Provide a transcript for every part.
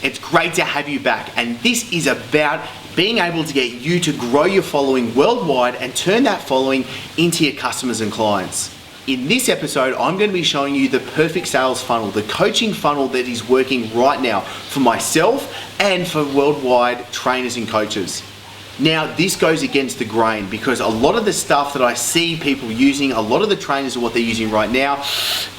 It's great to have you back, and this is about being able to get you to grow your following worldwide and turn that following into your customers and clients. In this episode, I'm going to be showing you the perfect sales funnel, the coaching funnel that is working right now for myself and for worldwide trainers and coaches. Now, this goes against the grain because a lot of the stuff that I see people using, a lot of the trainers and what they're using right now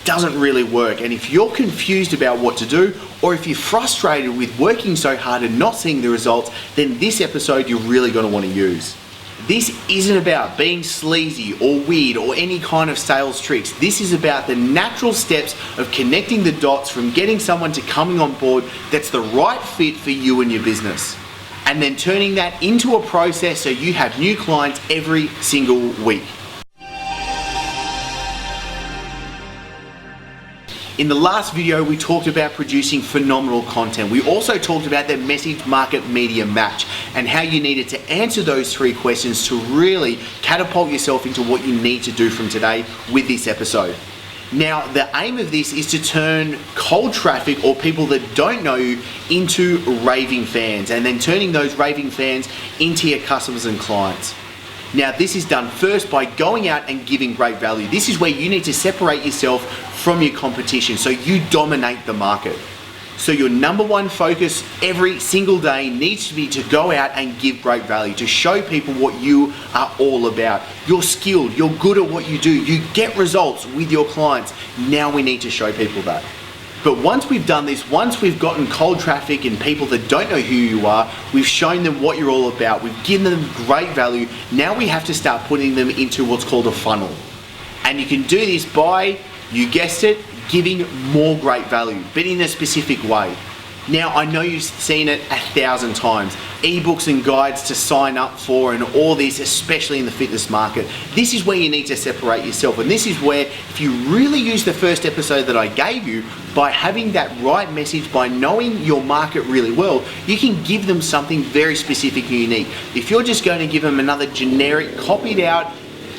doesn't really work. And if you're confused about what to do, or if you're frustrated with working so hard and not seeing the results, then this episode you're really going to want to use. This isn't about being sleazy or weird or any kind of sales tricks. This is about the natural steps of connecting the dots from getting someone to coming on board that's the right fit for you and your business. And then turning that into a process so you have new clients every single week. In the last video, we talked about producing phenomenal content. We also talked about the message market media match and how you needed to answer those 3 questions to really catapult yourself into what you need to do from today with this episode. Now, the aim of this is to turn cold traffic or people that don't know you into raving fans, and then turning those raving fans into your customers and clients. Now, this is done first by going out and giving great value. This is where you need to separate yourself from your competition so you dominate the market. So your number one focus every single day needs to be to go out and give great value, to show people what you are all about. You're skilled, you're good at what you do, you get results with your clients. Now we need to show people that. But once we've done this, once we've gotten cold traffic and people that don't know who you are, we've shown them what you're all about, we've given them great value, now we have to start putting them into what's called a funnel. And you can do this by, you guessed it, giving more great value, but in a specific way. Now, I know you've seen it 1,000 times. Ebooks and guides to sign up for and all this, especially in the fitness market. This is where you need to separate yourself. And this is where, if you really use the first episode that I gave you, by having that right message, by knowing your market really well, you can give them something very specific and unique. If you're just going to give them another generic, copied out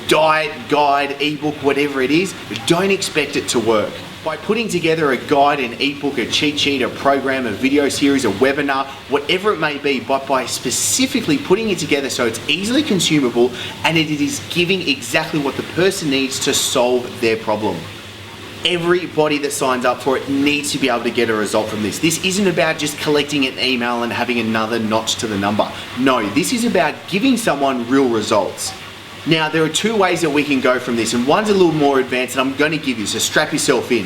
diet, guide, ebook, whatever it is, don't expect it to work. By putting together a guide, an ebook, a cheat sheet, a program, a video series, a webinar, whatever it may be, but by specifically putting it together so it's easily consumable and it is giving exactly what the person needs to solve their problem. Everybody that signs up for it needs to be able to get a result from this. This isn't about just collecting an email and having another notch to the number. No, this is about giving someone real results. Now, there are 2 ways that we can go from this, and one's a little more advanced, and I'm going to give you, so strap yourself in.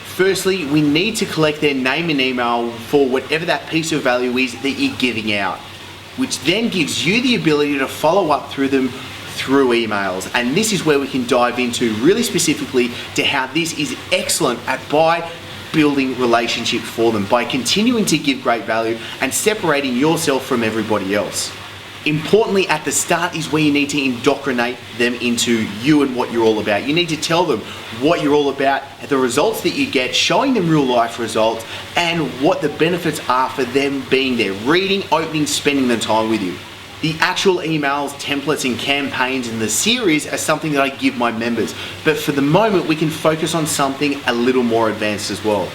Firstly, we need to collect their name and email for whatever that piece of value is that you're giving out, which then gives you the ability to follow up through them through emails. And this is where we can dive into really specifically to how this is excellent by building relationships for them, by continuing to give great value and separating yourself from everybody else. Importantly, at the start is where you need to indoctrinate them into you and what you're all about. You need to tell them what you're all about, the results that you get, showing them real life results, and what the benefits are for them being there, reading, opening, spending the time with you. The actual emails, templates, and campaigns in the series are something that I give my members. But for the moment, we can focus on something a little more advanced as well.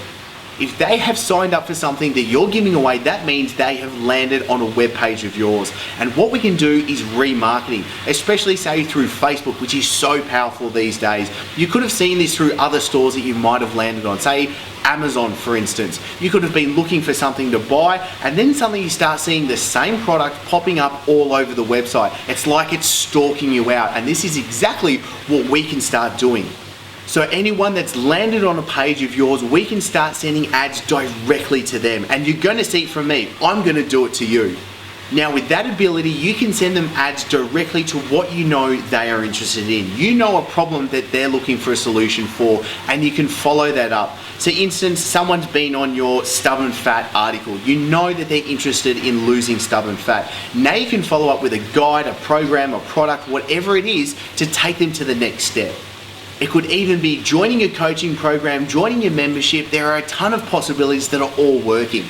If they have signed up for something that you're giving away, that means they have landed on a web page of yours. And what we can do is remarketing, especially say through Facebook, which is so powerful these days. You could have seen this through other stores that you might have landed on, say Amazon for instance. You could have been looking for something to buy, and then suddenly you start seeing the same product popping up all over the website. It's like it's stalking you out, and this is exactly what we can start doing. So anyone that's landed on a page of yours, we can start sending ads directly to them. And you're going to see it from me. I'm going to do it to you. Now, with that ability, you can send them ads directly to what you know they are interested in. You know a problem that they're looking for a solution for, and you can follow that up. So instance, someone's been on your stubborn fat article. You know that they're interested in losing stubborn fat. Now you can follow up with a guide, a program, a product, whatever it is, to take them to the next step. It could even be joining a coaching program, joining your membership. There are a ton of possibilities that are all working.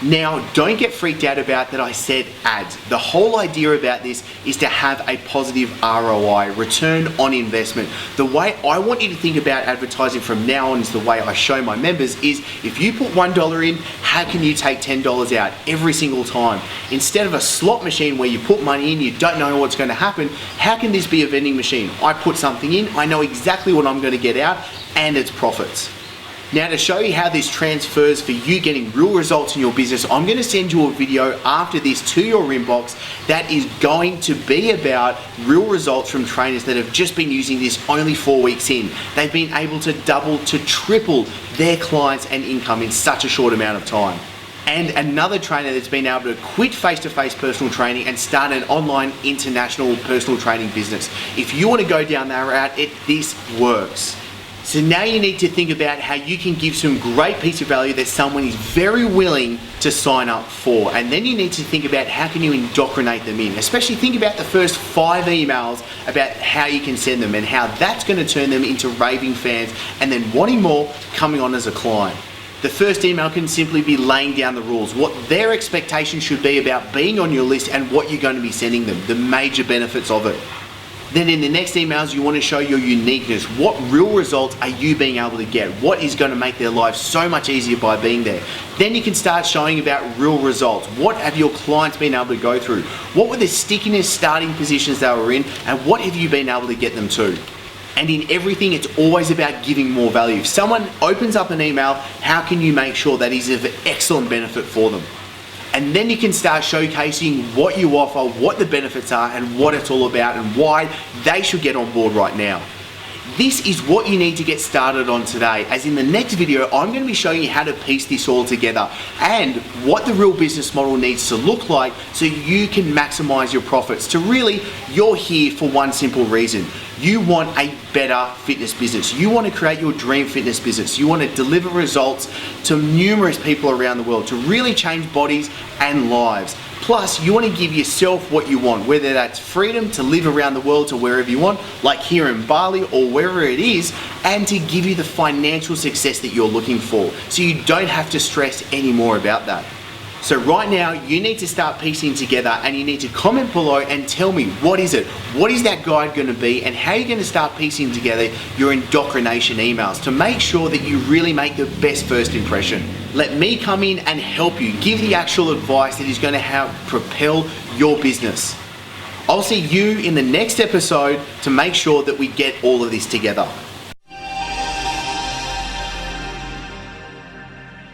Now, don't get freaked out about that I said ads. The whole idea about this is to have a positive ROI, return on investment. The way I want you to think about advertising from now on is the way I show my members is if you put $1 in, how can you take $10 out every single time? Instead of a slot machine where you put money in, you don't know what's going to happen, how can this be a vending machine? I put something in, I know exactly what I'm going to get out, and it's profits. Now, to show you how this transfers for you getting real results in your business, I'm going to send you a video after this to your inbox that is going to be about real results from trainers that have just been using this only 4 weeks in. They've been able to double to triple their clients and income in such a short amount of time. And another trainer that's been able to quit face-to-face personal training and start an online international personal training business. If you want to go down that route, this works. So now you need to think about how you can give some great piece of value that someone is very willing to sign up for. And then you need to think about how can you indoctrinate them in. Especially think about the first 5 emails about how you can send them and how that's going to turn them into raving fans and then wanting more, coming on as a client. The first email can simply be laying down the rules, what their expectations should be about being on your list and what you're going to be sending them, the major benefits of it. Then in the next emails, you want to show your uniqueness. What real results are you being able to get? What is going to make their lives so much easier by being there? Then you can start showing about real results. What have your clients been able to go through? What were the stickiness starting positions they were in? And what have you been able to get them to? And in everything, it's always about giving more value. If someone opens up an email, how can you make sure that is of excellent benefit for them? And then you can start showcasing what you offer, what the benefits are, and what it's all about, and why they should get on board right now. This is what you need to get started on today, as in the next video, I'm going to be showing you how to piece this all together and what the real business model needs to look like so you can maximize your profits. To really, you're here for one simple reason. You want a better fitness business. You want to create your dream fitness business. You want to deliver results to numerous people around the world to really change bodies and lives. Plus, you want to give yourself what you want, whether that's freedom to live around the world to wherever you want, like here in Bali or wherever it is, and to give you the financial success that you're looking for, so you don't have to stress anymore about that. So right now, you need to start piecing together and you need to comment below and tell me what is it? What is that guide going to be and how you're going to start piecing together your indoctrination emails to make sure that you really make the best first impression. Let me come in and help you, give the actual advice that is going to help propel your business. I'll see you in the next episode to make sure that we get all of this together.